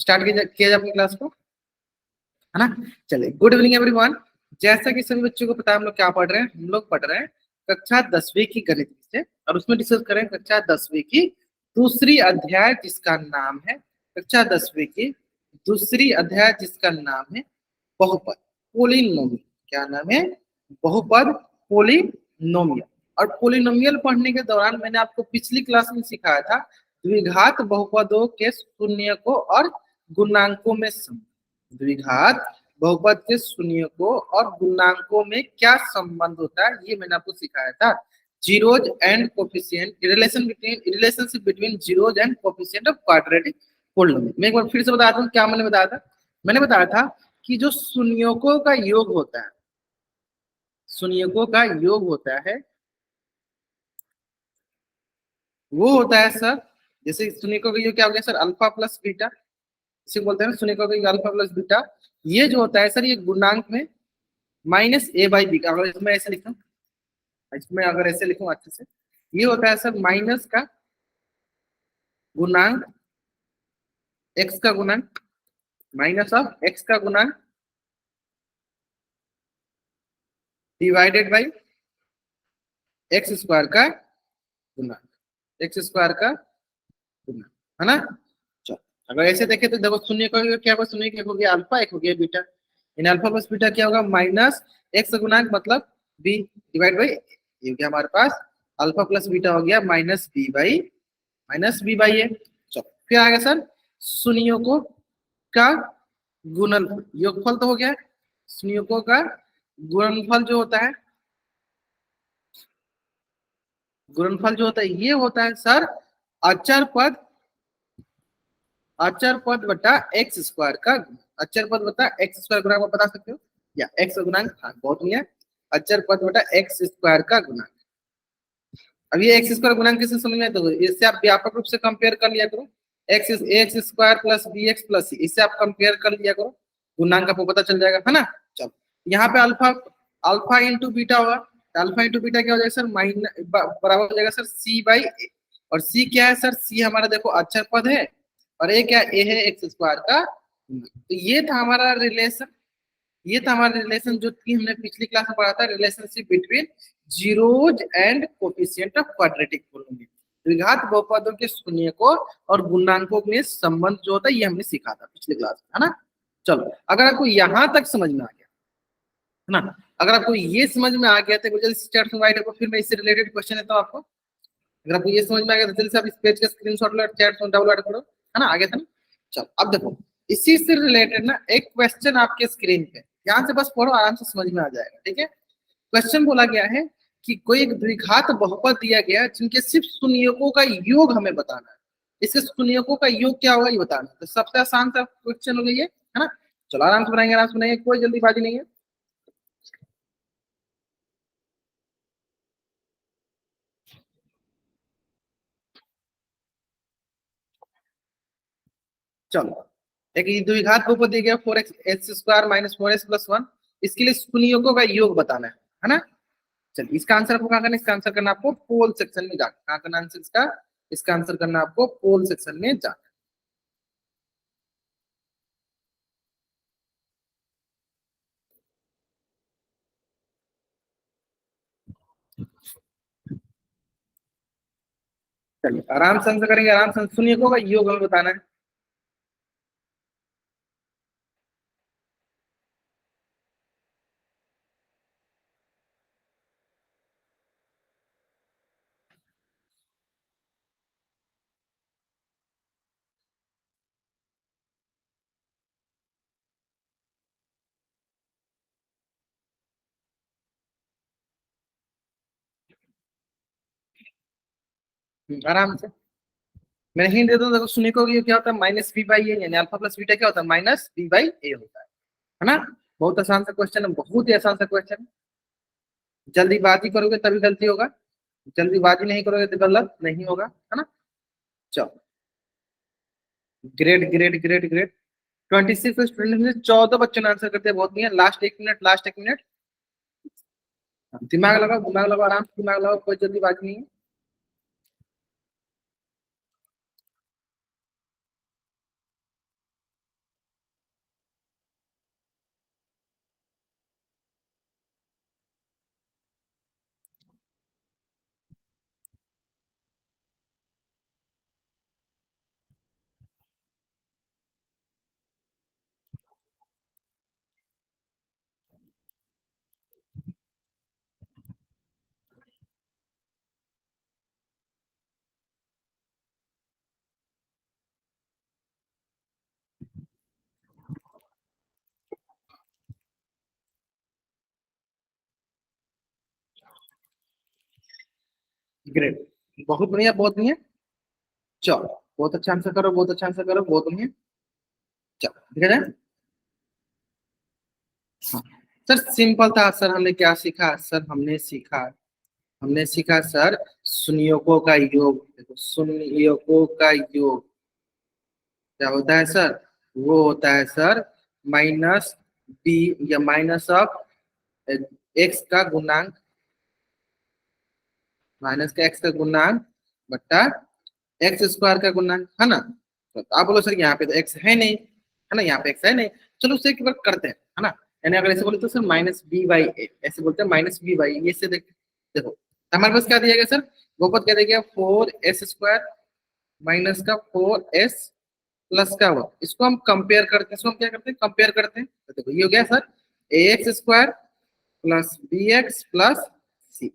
Start किया जाए अपनी क्लास को, है ना। चलिए, गुड इवनिंग एवरीवन। जैसा कि सभी बच्चों को पता है हम लोग क्या पढ़ रहे हैं, हम लोग पढ़ रहे हैं कक्षा 10वीं की गणित विषय, और उसमें डिस्कस करें कक्षा 10वीं की दूसरी अध्याय जिसका नाम है, कक्षा 10वीं की दूसरी अध्याय जिसका नाम है बहुपद, पोलिनोमियल। क्या नाम है? बहुपद, पोलिनोमियल। और पोलिनोमियल पढ़ने के दौरान मैंने आपको पिछली क्लास में सिखाया था द्विघात बहुपदों के शून्यकों और गुणांकों में संबंध। द्विघात बहुपद के शून्यकों और गुणांकों में क्या संबंध होता है, ये मैंने आपको सिखाया था। Zeros and coefficient, relationship between zeros and coefficient of quadratic polynomial. मैं एक बार फिर से बताता हूँ क्या मैंने बताया था। मैंने बताया था कि जो शून्यकों का योग होता है, शून्यकों का योग होता है वो होता है सर, जैसे शून्यकों का योग क्या हो गया सर, अल्फा प्लस बीटा, इसे बोलते हैं शून्यकों का योग अल्फा प्लस बीटा। ये जो होता है सर, ये गुणांक में माइनस ए बाई बी का, अगर इसमें ऐसे लिखूं, इसमें अगर ऐसे लिखूं अच्छे से, ये होता है सर माइनस का गुणांक, एक्स का गुणांक, माइनस ऑफ एक्स का गुणांक डिवाइडेड बाई एक्स स्क्वायर का गुणांक, एक्स स्क्वायर का गुणांक, है ना। चलो, अगर ऐसे देखें तो देखो शून्य का क्या होगा, शून्य का एक हो गया अल्फा, एक हो गया बीटा। इन अल्फा प्लस बीटा क्या होगा, माइनस एक्स गुणांक मतलब बी डिवाइड बाई, ये हो गया हमारे पास अल्फा प्लस बीटा हो गया माइनस बी बाई ए। चलो, फिर आ गया सर शून्यकों का गुणनफल, योगफल तो हो गया, शून्यकों का गुणनफल जो होता है, गुणनफल जो होता है ये होता है सर अचर पद, अचर पद बटा एक्स स्क्वायर का, अचर पद बटा एक्स स्क्वायर गुणांक आप बता सकते हो, या एक्स गुणांक, हाँ बहुत बढ़िया, अचर पद बटा एक्स स्क्वायर का गुणांक। अब ये एक्स स्क्वायर गुणांक किसे समझ में, तो इससे आप व्यापक रूप से कंपेयर कर लिया करो, X square plus B X plus C, इससे आप कंपेयर कर लिया करो, गुणांक आपको पता चल जाएगा, है ना। चलो, यहाँ पे अल्फा, अल्फा इंटू बीटा होगा, अल्फा इंटू बीटा क्या हो जाएगा सर, माइनस बराबर हो जाएगा सर सी बाई ए। और सी क्या है सर, सी हमारा देखो अक्षर पद है, और ए क्या, ए है एक्स स्क्वायर का। तो ये था हमारा रिलेशन, ये था हमारा रिलेशन जो कि हमने पिछली क्लास में पढ़ा था, relationship between zeros and coefficient of quadratic polynomial. द्विघात बहुपदों के शून्यकों और गुणांकों में संबंध जो होता है ये हमने सीखा था पिछली क्लास में, है ना। चलो, अगर आपको यहां तक समझ में आ गया, है ना, अगर आपको ये समझ में आ गया तो जल्दी चैट में राइट, फिर मैं इससे रिलेटेड क्वेश्चन देता हूँ आपको। अगर आपको ये समझ में आ गया तो जल्दी से आप इस पेज का स्क्रीनशॉट लो, चैट में डाउनलोड करो, है ना, आ गया था ना। चलो, अब देखो इसी से रिलेटेड ना एक क्वेश्चन आपके स्क्रीन पे, ध्यान से बस पढ़ो, आराम से समझ में आ जाएगा, ठीक है। क्वेश्चन बोला गया है कि कोई एक द्विघात बहुपद दिया गया है जिनके सिर्फ शून्यकों का योग हमें बताना है, इसके शून्यकों का योग क्या होगा ये बताना है। तो सबसे आसान सा क्वेश्चन हो गया ये, है ना। चलो, आराम से बनाएंगे, आराम से बनाएंगे, कोई जल्दीबाजी नहीं है। चलो, एक द्विघात बहुपद दिया गया 4x x square minus 4x plus 1, इसके लिए शून्यकों का योग बताना है ना। चलिए, इसका आंसर आपको कहाँ करना है, इसका आंसर करना आपको पोल सेक्शन में जाकर, कहाँ करना आंसर इसका, इसका आंसर करना आपको पोल सेक्शन में जाकर। चलिए, आराम से आंसर करेंगे, आराम से, शून्यकों का योग हमें बताना है। आराम से मैं हिंट दे दूं, देखो शून्यकों का योग क्या होता है, माइनस बी बाई ए, यानी अल्फा प्लस बीटा क्या होता है, माइनस बी बाई ए होता है ना। बहुत आसान सा क्वेश्चन है, बहुत ही आसान सा क्वेश्चन है। जल्दीबाजी करोगे तभी गलती होगा, जल्दीबाजी नहीं करोगे तो गलत नहीं होगा, है ना। चलो, great great great great, 26 student में 14 बच्चों ने आंसर करते हैं, बहुत नहीं है। लास्ट एक मिनट, लास्ट एक मिनट, दिमाग लगाओ, दिमाग लगाओ, आराम से दिमाग लगाओ, कोई जल्दीबाजी नहीं है। ग्रेट, बहुत बढ़िया बहुत बढ़िया। चलो बहुत अच्छा आंसर करो, बहुत अच्छा आंसर करो, बहुत बढ़िया। चलो देखा जाए। हाँ सर, सिंपल था सर। हमने क्या सीखा सर? हमने सीखा सर संयोगों का योग। देखो संयोगों का योग क्या होता है सर? वो होता है सर माइनस बी या माइनस ऑफ एक्स का गुणांक, माइनस का एक्स का गुणांक बट्टा एक्स स्क्वायर का गुणांक, है ना? तो आप बोलो सर यहाँ पे तो एक्स है नहीं, है ना? यहाँ पे एक्स है नहीं। चलो उससे एक बार करते हैं, है ना? यानी अगर ऐसे बोले तो सर माइनस बी बाई ए, ऐसे बोलते हैं माइनस बी बाई ए से। देखो तो हमारे पास क्या दिया गया सर? बहुपद क्या दिया गया? 4s² माइनस का 4s प्लस का 1। इसको हम कंपेयर करते हैं, इसको हम क्या करते हैं? कंपेयर करते हैं। तो देखो ये हो गया sir ax² plus bx plus c,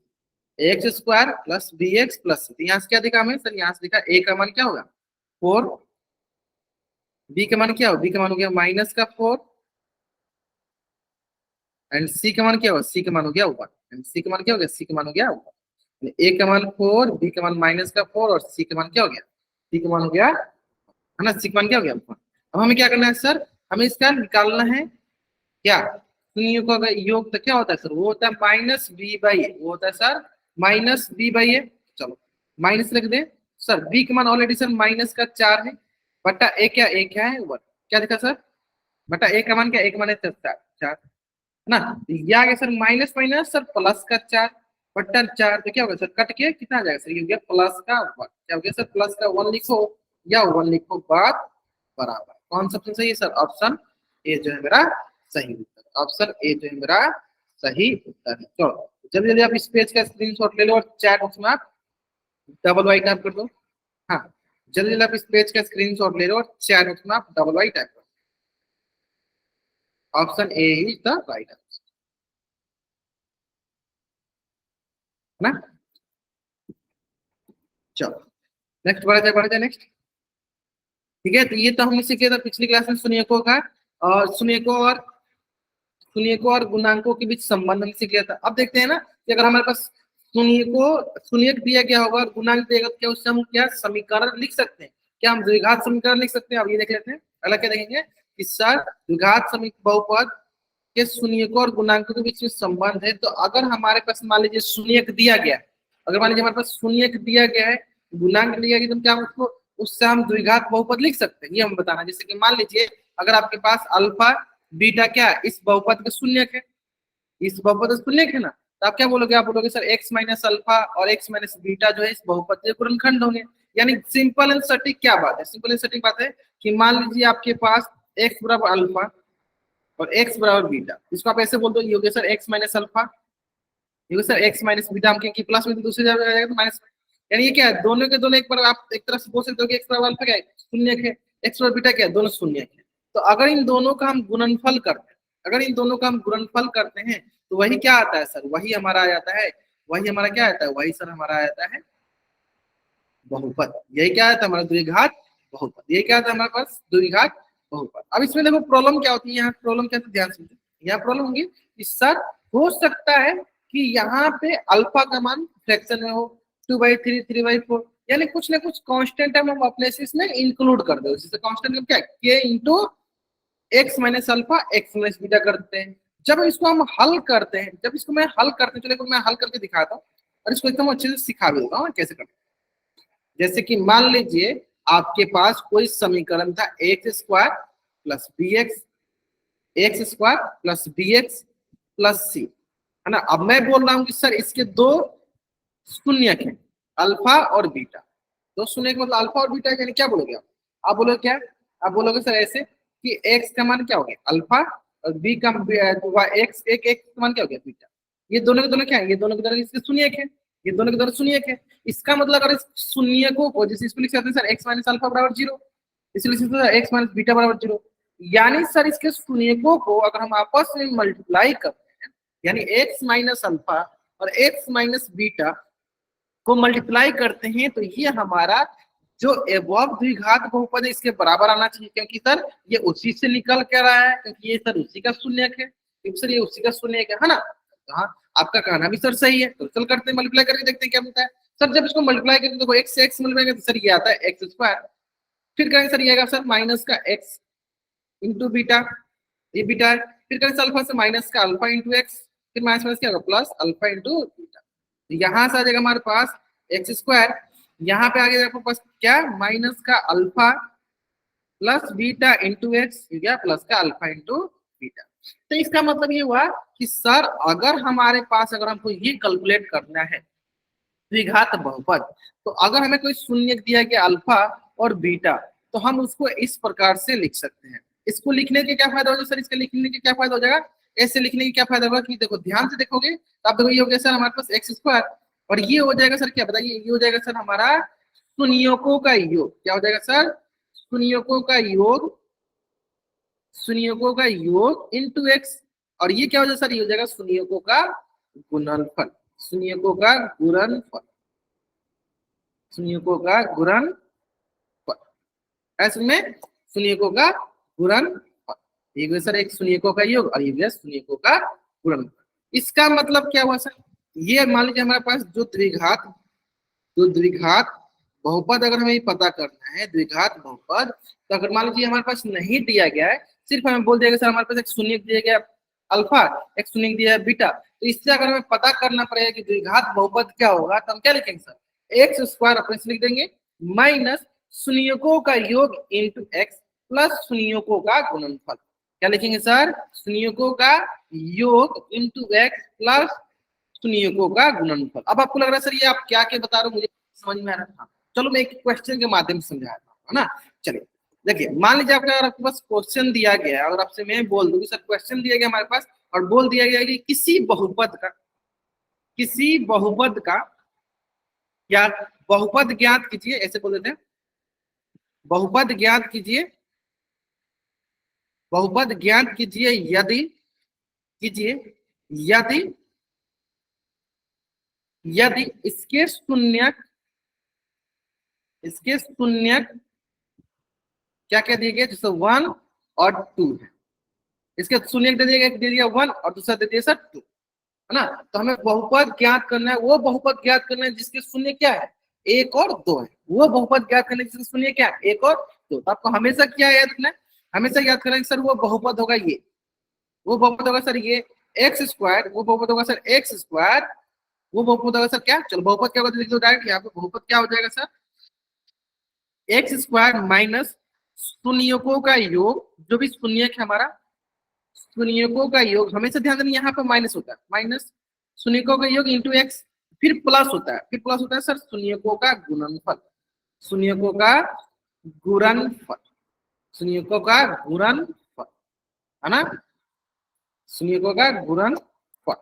ax² plus bx plus c। तो यहाँ से क्या दिखा हमें सर? यहाँ से दिखा a का मान क्या होगा? 4, b का मान क्या होगा? b का मान हो गया माइनस का 4, एंड c का मान क्या होगा? c का मान हो गया 1, एंड c का मान क्या हो गया? c का मान हो गया 1। a का मान 4, b का मान माइनस का 4, और c का मान क्या हो गया? c का मान हो गया, है ना? c का मान क्या हो गया? 1। अब हमें क्या करना है सर? हमें इसका निकालना है क्या? संयुगों का योग तो क्या होता है सर? वो होता है माइनस बी बाई ए, वो होता है सर माइनस बी बाई ए। चलो माइनस लिख दें सर। बी का मान ऑलरेडी सर माइनस का 4 है, बटा ए क्या? ए क्या है? 1। क्या दिखा सर? बटा ए का मान क्या? ए का मान है 4, है ना? तो ये आ गया sir minus minus sir plus का 4 बट्टा 4। तो क्या होगा सर? कट के कितना आ जाएगा सर? ये हो गया प्लस का 1। क्या हो गया सर? प्लस का 1 लिखो या 1 लिखो, बात बराबर। कौन सा ऑप्शन सही है सर? ऑप्शन ए जो है मेरा सही उत्तर। ऑप्शन ए जो है मेरा सही उत्तर है। चलो जल्दी जल्दी आप इस पेज का स्क्रीनशॉट ले लो और चैट बॉक्स में आप डबल वाई टाइप कर दो। हाँ जल्दी जल्दी आप इस पेज का स्क्रीनशॉट ले लो और चैट बॉक्स में आप डबल वाई टाइप कर दो। Option A is the right answer, है ना? चलो नेक्स्ट बढ़ा जाए नेक्स्ट। ठीक है, तो ये तो हमने सीखे था पिछली क्लास में सुनियकों का, और सुनियकों और गुणांकों के बीच संबंध हमने सीख लिया था। अब देखते हैं ना कि अगर हमारे पास सुनियक दिया गया होगा और गुणांक दिया गया, तो क्या उससे हम क्या समीकरण लिख सकते हैं? क्या हम द्विघात समीकरण लिख सकते हैं? अब ये देख लेते हैं। अगला क्या देखेंगे कि सर द्विघात बहुपद के शून्यकों और गुणांकों के बीच में संबंध है। तो अगर हमारे पास मान लीजिए शून्यक दिया गया है, अगर मान लीजिए हमारे पास शून्यक दिया गया है, गुणांक दिया गया, तो क्या हम उसको उससे हम द्विघात बहुपद लिख सकते हैं? ये हम बताना। जैसे कि मान लीजिए अगर आपके पास अल्फा बीटा क्या है? इस बहुपद के शून्यक है, इस बहुपद का शून्यक है ना? तो आप क्या बोलोगे? आप बोलोगे सर एक्स माइनस अल्फा और एक्स माइनस बीटा जो है इस बहुपद के गुणनखंड होंगे। यानी सिंपल एंड सटीक क्या बात है? सिंपल एंड सटीक बात है कि मान लीजिए आपके पास एक्स बराबर अल्फा और एक्स बराबर बीटा, इसको आप ऐसे बोल दो, ये हो गया सर एक्स माइनस अल्फा, ये हो गया सर एक्स माइनस बीटा। हम कहेंगे प्लस में तो दूसरी जगह आ जाएगा तो माइनस। यानी ये क्या है? दोनों के दोनों एक बार आप एक तरफ से बोल सकते हो कि एक्स बराबर अल्फा क्या है? शून्य है, एक्स बराबर बीटा क्या है? दोनों शून्य है। तो अगर इन दोनों का हम गुणनफल करते हैं, अगर इन दोनों का हम गुणनफल करते हैं तो वही क्या आता है सर? वही हमारा आ जाता है, वही हमारा क्या आता है? वही सर हमारा आ जाता है बहुपद। यही क्या आता है? हमारा द्विघात बहुपद। यही क्या आता है हमारे पास? द्विघात बहुपद। अब इसमें देखो प्रॉब्लम क्या होती है, यहाँ प्रॉब्लम क्या होती है, ध्यान से। यहाँ प्रॉब्लम होगी कि सर हो सकता है कि यहाँ पे अल्फा का मान फ्रैक्शन में हो 2/3, 3/4, यानी कुछ ना कुछ कांस्टेंट हम अपने से इसमें इंक्लूड कर दो। जैसे कांस्टेंट क्या है? के into x minus alpha x minus beta करते हैं। जब इसको हम हल करते हैं, जब इसको मैं हल करते हैं, चलो मैं हल करके दिखाता हूँ और इसको एकदम अच्छे से सिखा भी देता हूँ कैसे करते हैं। जैसे कि मान लीजिए आपके पास कोई समीकरण था x² plus bx, x² plus bx plus c, है ना? अब मैं बोल रहा हूं कि सर इसके दो शून्यक हैं, अल्फा और बीटा। दो शून्यक मतलब अल्फा और बीटा, यानी क्या बोलोगे आप बोलोगे क्या? आप बोलोगे सर ऐसे कि x का मान क्या हो गया? अल्फा, और b का x का मान क्या हो गया? बीटा। ये दोनों के दोनों क्या है? ये दोनों के दोनों इसके शून्यक है, ये दोनों के दोनों शून्यक है। इसका मतलब अगर इस शून्यकों को जैसे इसको लिख सकते हैं सर एक्स माइनस अल्फा बराबर 0, इसलिए लिख सकते हैं एक्स माइनस बीटा बराबर 0। यानी सर इसके शून्यकों को अगर हम आपस में मल्टीप्लाई करते हैं, यानी एक्स माइनस अल्फा और एक्स माइनस बीटा को मल्टीप्लाई करते हैं, तो ये हमारा जो एबव द्विघात बहुपद है इसके बराबर आना चाहिए। क्योंकि सर ये उसी से निकल के रहा है, क्योंकि ये सर उसी का शून्यक है, क्योंकि सर ये उसी का शून्यक है ना? तो हाँ आपका कहना भी सर सही है। तो चल करते हैं, मल्टीप्लाई करके देखते हैं क्या मिलता है। सर जब इसको मल्टीप्लाई करेंगे तो एक्स से एक्स मल्टीप्लाई करेंगे तो सर ये आता है एक्स स्क्वायर, फिर करेंगे सर ये आएगा सर माइनस का एक्स इंटू बीटा, ये बीटा है, फिर करेंगे अल्फा से माइनस का अल्फा इंटू एक्स, फिर माइनस माइनस क्या होगा प्लस अल्फा इंटू बीटा, यहाँ से आ जाएगा हमारे पास एक्स स्क्वायर, यहाँ पे आ गया आपके पास क्या माइनस का alpha plus beta into x, या प्लस का अल्फा इंटू बीटा। तो इसका मतलब ये हुआ कि सर अगर हमारे पास अगर हमको ये कैलकुलेट करना है द्विघात बहुपद, तो अगर हमें कोई शून्य दिया गया अल्फा और बीटा, तो हम उसको इस प्रकार से लिख सकते हैं। इसको लिखने के क्या फायदा होगा सर, इसके लिखने के क्या फायदा हो जाएगा, ऐसे लिखने की क्या फायदा होगा कि देखो ध्यान से देखोगे तो आप देखो ये हो गया सर हमारे पास एक्स स्क्वायर, और ये हो जाएगा सर क्या बताइए, ये हो जाएगा सर हमारा शून्यों का योग, क्या हो जाएगा सर शून्यों का योग, शून्यों का योग इंटू एक्स, और ये क्या हो जाएगा सर, ये हो जाएगा शून्यों का गुणनफल, शून्यों का गुणनफल, शून्यों का गुणनफल, इसमें शून्यों का गुणनफल, ये सर एक शून्यों का योग और ये शून्यों का गुणनफल। इसका मतलब क्या हुआ सर, ये मान लीजिए हमारे पास जो द्विघात बहुपद अगर हमें पता करना है, द्विघात बहुपद, तो अगर मान लीजिए हमारे पास नहीं दिया गया है, सिर्फ हमें बोल दिया गया सर हमारे पास एक शून्य दिया गया अल्फा, एक शून्य दिया है बीटा, तो इससे अगर हमें पता करना पड़ेगा कि द्विघात बहुपद क्या होगा, तो हम क्या लिखेंगे सर एक्स स्क्वायर अपन लिख देंगे माइनस शून्यों का योग इंटू एक्स प्लस शून्यों का गुणनफल, क्या लिखेंगे सर शून्यों का योग इंटू एक्स प्लस शून्यों का गुणनफल। अब आपको लग रहा है सर ये आप क्या क्या बता रहे हो, मुझे समझ में आ रहा था, चलो मैं एक क्वेश्चन के माध्यम से समझा रहा हूँ, है ना। चलिए देखिए मान लीजिए आपका अगर आपके पास क्वेश्चन दिया गया है, अगर आपसे मैं बोल दूं कि सर क्वेश्चन दिया गया हमारे पास और बोल दिया गया कि किसी बहुपद का या बहुपद ज्ञात कीजिए, ऐसे बोल देते हैं बहुपद ज्ञात कीजिए, बहुपद ज्ञात कीजिए यदि यदि इसके शून्यक क्या क्या दिए गए, जैसे 1 और 2 है, इसके शून्यक दे दिया 1 और दूसरा दे दिया सर 2, है ना। तो हमें बहुपद ज्ञात करना है, वो बहुपद ज्ञात करना है जिसके शून्य क्या है 1 और 2 है, वो बहुपद ज्ञात करने जिसके शून्य क्या है 1 और 2। तो आपको हमेशा क्या याद रखना है, हमेशा याद करना है सर वो बहुपद होगा ये, वो बहुपद होगा सर ये एक्स स्क्वायर, वो बहुपद होगा सर एक्स स्क्वायर, वो बहुपद होगा सर क्या, चलो बहुपद क्या होगा लिख दो डायरेक्ट, यहाँ पे बहुपद क्या हो जाएगा सर एक्स स्क्वायर माइनस शून्यों का योग, जो भी शून्यक है हमारा शून्यों का योग, हमेशा ध्यान देना यहाँ पे माइनस होता है, माइनस शून्यों का योग इंटू एक्स, फिर प्लस होता है, सर शून्यों का गुणनफल, शून्यों का गुणनफल, शून्यों का गुणनफल, है ना, शून्यों का गुणनफल,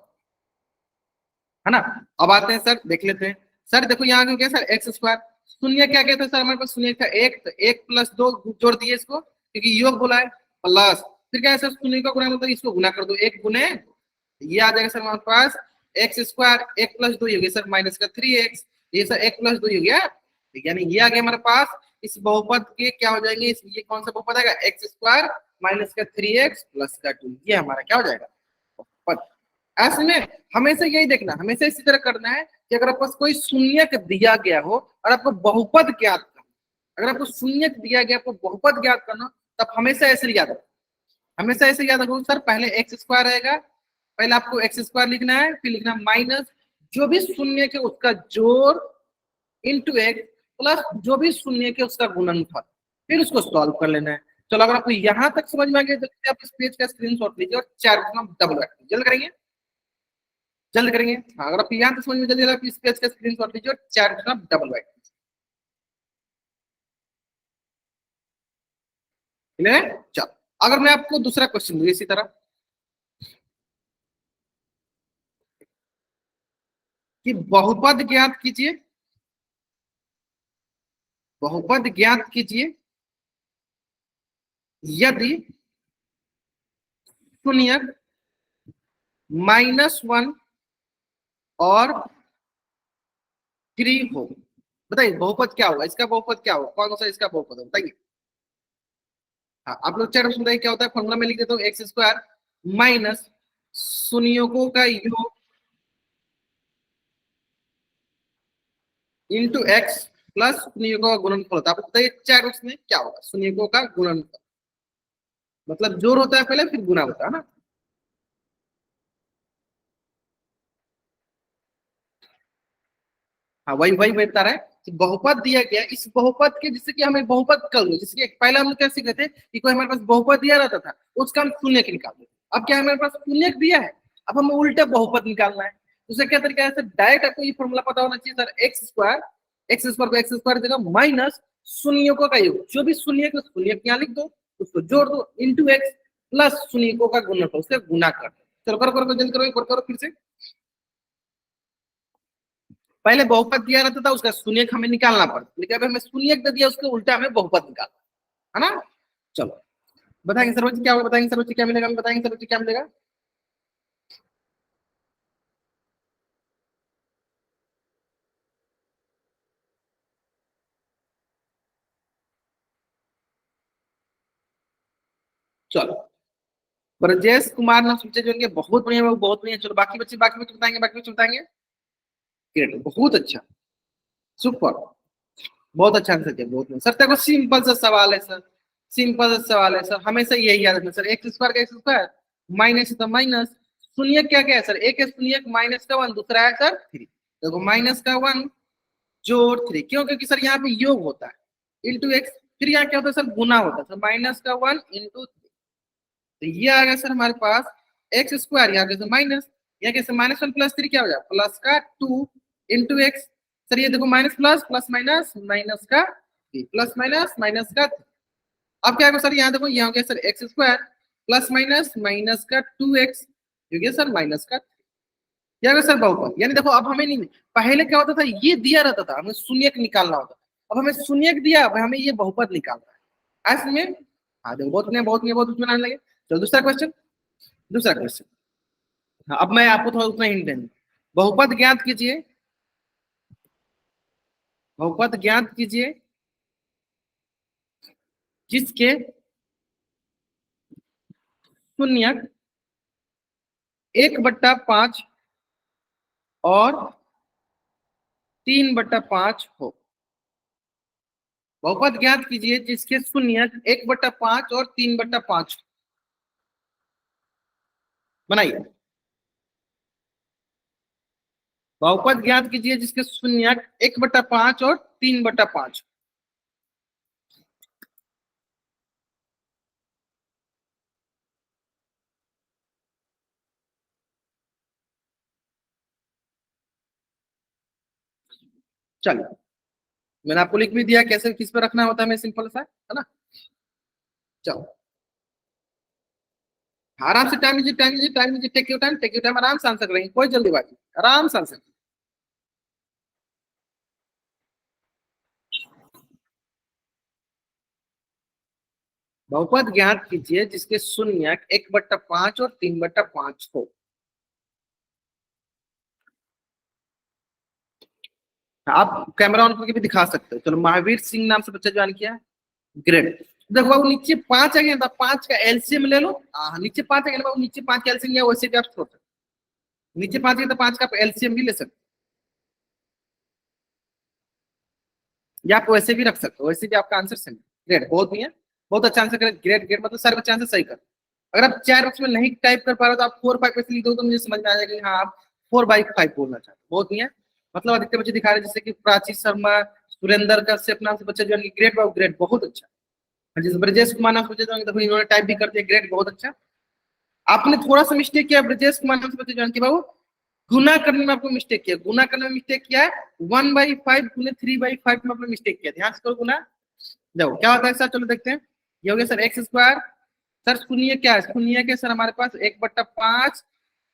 है ना। अब आते हैं सर देख लेते हैं, सर देखो यहाँ क्या सर एक्स स्क्वायर, शून्य क्या कहते हैं सर हमारे पास शून्य था एक, तो 1 + 2 जोड़ दिए इसको क्योंकि योग बोला है प्लस, फिर क्या है सर शून्य का गुणा मतलब इसको गुना कर दो 1 गुने, ये आ जाएगा सर हमारे पास एक्स स्क्वायर, 1 + 2 हो गया सर माइनस का 3x, ये सर 1 + 2 हो गया, यानी ये आ गया हमारे पास इस बहुपद के क्या हो जाएंगे, ये कौन सा बहुपद आएगा एक्स स्क्वायर माइनस का 3x प्लस का 2, ये हमारा क्या हो जाएगा बहुपद। ऐसे में हमेशा यही देखना, हमेशा इसी तरह करना है कि अगर आपको कोई शून्यक दिया गया हो और आपको बहुपद ज्ञात करना, अगर आपको शून्यक दिया गया आपको बहुपद ज्ञात करना, तब हमेशा ऐसे याद रखो, हमेशा ऐसे याद रखो सर पहले एक्स स्क्वायर रहेगा, पहले आपको एक्स स्क्वायर लिखना है, फिर लिखना माइनस जो भी शून्य के उसका जोड़ इंटू एक्स प्लस जो भी शून्य के उसका गुणनफल, फिर उसको सॉल्व कर लेना है। चलो अगर आपको यहाँ तक समझ में आ गया तो आप इस पेज का स्क्रीनशॉट लीजिए और चैट में डबल जल्द करेंगे, जल्द करेंगे। हाँ, अगर आप यहाँ तक समझ में जल्दी आ रहा है इस पेज का स्क्रीनशॉट लीजिए और चैट में डबल राइट कीजिए। चलो अगर मैं आपको दूसरा क्वेश्चन दूं इसी तरह कि बहुपद ज्ञात कीजिए, बहुपद ज्ञात कीजिए यदि शून्यक -1 और 3 हो, बताइए बहुपद क्या होगा, इसका बहुपद क्या होगा, कौन सा इसका बहुपद है बताइए। हाँ आप लोग चैट में बताइए क्या होता है, फॉर्मूला में लिख देता हूँ एक्स स्क्वायर माइनस शून्यों का योग इंटू एक्स प्लस शून्यकों का गुणनफल होता है। आपको बताइए चार रूट्स में क्या होगा, शून्यकों का गुणनफल, मतलब जोड़ होता है पहले फिर गुना होता है ना। हाँ वही वही वही बता रहा है कि बहुपद दिया गया, इस बहुपद के जिससे कि हमें बहुपद कर लो, जिसके पहले हम लोग कैसे कहते कि कोई हमारे पास बहुपद दिया रहता था उसका हम शून्य निकाल दो। अब क्या हमारे पास शून्य दिया है, अब हमें उल्टा बहुपद निकालना है। उसे क्या तरीका है, डायरेक्ट आपको ये फॉर्मूला पता होना चाहिए सर, एक्स स्क्वायर को एक्स स्क्वायर जगह माइनस शून्यकों का योग, जो भी शून्य को शून्य यहाँ लिख दो, उसको जोड़ दो, इंटू एक्स प्लस शून्यकों का गुणनफल, उससे गुना कर दो। चलो करो करो जल्दी करो, एक बार करो फिर से। पहले बहुपद दिया रहता था उसका शून्यक हमें निकालना पड़ता, लेकिन अब हमें शून्यक दे दिया उसके उल्टा हमें बहुपद निकालना है ना। चलो बताएंगे सर बच्चे क्या होगा, बताएंगे सर बच्चे क्या मिलेगा, बताएंगे सर बच्चे क्या मिलेगा। चलो ब्रजेश कुमार नाम सोचे जो इनके बहुत बढ़िया, बहुत बढ़िया। चलो बाकी बच्चे बताएंगे, बाकी बच्चे बताएंगे। ग्रेट, बहुत अच्छा, सुपर, बहुत अच्छा आंसर किया, बहुत बढ़िया। सर देखो सिंपल सा सवाल है सर, सिंपल सा सवाल है सर, हमेशा यही याद रखना सर, एक्स स्क्वायर का एक्स स्क्वायर माइनस तो माइनस, शून्य क्या क्या है सर, एक है शून्य माइनस का वन, दूसरा है सर थ्री। देखो माइनस का वन जोड़ थ्री, क्यों, क्योंकि सर यहाँ पे योग होता है इंटू एक्स, फिर यहाँ क्या होता है सर, गुना होता है सर, माइनस का वन इंटू थ्री। तो ये आ गया सर हमारे पास एक्स स्क्वायर, यहाँ कैसे माइनस, यहाँ कैसे माइनस वन प्लस थ्री क्या हो जाए प्लस का टू इंटू एक्स। सर ये देखो minus plus plus minus minus का थ्री प्लस माइनस माइनस का थ्री। अब क्या होगा सर, यहाँ देखो यहाँ हो गया sir x square plus minus minus का टू एक्स, हो गया सर माइनस का, क्या होगा सर बहुपद। यानी देखो अब हमें नहीं, पहले क्या होता था ये दिया रहता था हमें शून्य निकालना होता, अब हमें शून्य दिया, अब हमें ये बहुपद निकालना है ऐसे में। हाँ देखो बहुत उसमें आने लगे। चलो दूसरा क्वेश्चन, दूसरा क्वेश्चन। हाँ अब मैं आपको थोड़ा उतना हिंट देंगे, बहुपद ज्ञात कीजिए, बहुपद ज्ञात कीजिए जिसके शून्य एक बट्टा पांच और तीन बट्टा पांच हो। बहुपद ज्ञात कीजिए जिसके शून्य एक बट्टा पांच और तीन बट्टा पांच, बनाइए। बहुपद ज्ञात कीजिए जिसके शून्य एक बट्टा पांच और तीन बट्टा पांच। चलिए मैंने आपको लिख भी दिया कैसे किस पे रखना होता है, मैं सिंपल सा है ना। चलो आराम से टाइम लीजिए, टाइम लीजिए, टाइम लीजिए, take your time, take your time, आराम से आंसर करेंगे, कोई जल्दीबाजी, आराम से आंसर। बहुपद ज्ञात कीजिए जिसके शून्य एक बट्टा पांच और तीन बट्टा पांच हो। आप कैमरा ऑन करके भी दिखा सकते हो। चलो महावीर सिंह नाम से बच्चा ज्वाइन किया है, ग्रेट। देखो बाबू नीचे पांच आ गया था, पांच का एलसीएम ले लो। नीचे पांच आ गया बाबू, नीचे पांच का एलसीएम, या वैसे भी आप छोड़ सकते, नीचे पांच है तो पांच का एलसीएम भी ले सकते, या आप वैसे भी रख सकते हो, वैसे भी आपका आंसर सही। ग्रेट, बहुत बढ़िया, बहुत अच्छा आंसर करे, ग्रेट ग्रेट, मतलब सारे बच्चे आंसर सही कर। अगर आप चार बॉक्स में नहीं टाइप कर पा रहे हो तो आप फोर फाइव पे लिख दो, तो मुझे समझ में आ जाएगा कि हाँ आप फोर बाई फाइव बोलना चाहते हो। बहुत बढ़िया, मतलब अधिकतर बच्चे दिखा रहे हैं, जैसे कि प्राची शर्मा, सुरेंद्र कश्यप नाम से बच्चे जो है, ग्रेट बाबू ग्रेट, बहुत अच्छा। जैसे ब्रजेश कुमार नाम से बच्चे जो है, देखो इन्होंने टाइप भी कर दिया, ग्रेट, बहुत अच्छा। आपने थोड़ा सा मिस्टेक किया, ब्रजेश कुमार नाम से बच्चे जो है बाबू, गुना करने में आपको मिस्टेक किया, गुना करने में मिस्टेक किया है, वन बाई फाइव गुने थ्री बाई फाइव में आपने मिस्टेक किया, ध्यान से करो गुना। देखो क्या होता है सर, चलो देखते हैं। ये हो गया सर एक्स स्क्वायर, सर शून्य क्या है, शून्य क्या सर हमारे पास एक बट्टा पांच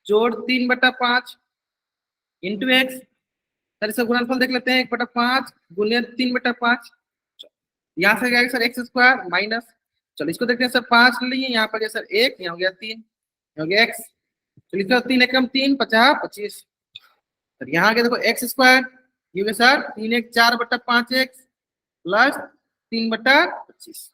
जोड़ तीन बट्टा पांच इंटू एक्स। सर इसका गुणनफल देख लेते हैं, एक बट्टा पांच गुने तीन बट्टा पांच, यहाँ से गया सर एक्स स्क्वायर माइनस, चलो इसको देखते हैं सर, पांच ले लिए यहाँ पर सर एक, यहाँ हो गया तीन, हो गया एक्स, चलिए सर तीन एकम तीन पचास पच्चीस, सर यहाँ के देखो एक्स स्क्वायर, ये हो गया सर तीन एक चार बट्टा पांच एक्स प्लस तीन बट्टा पच्चीस,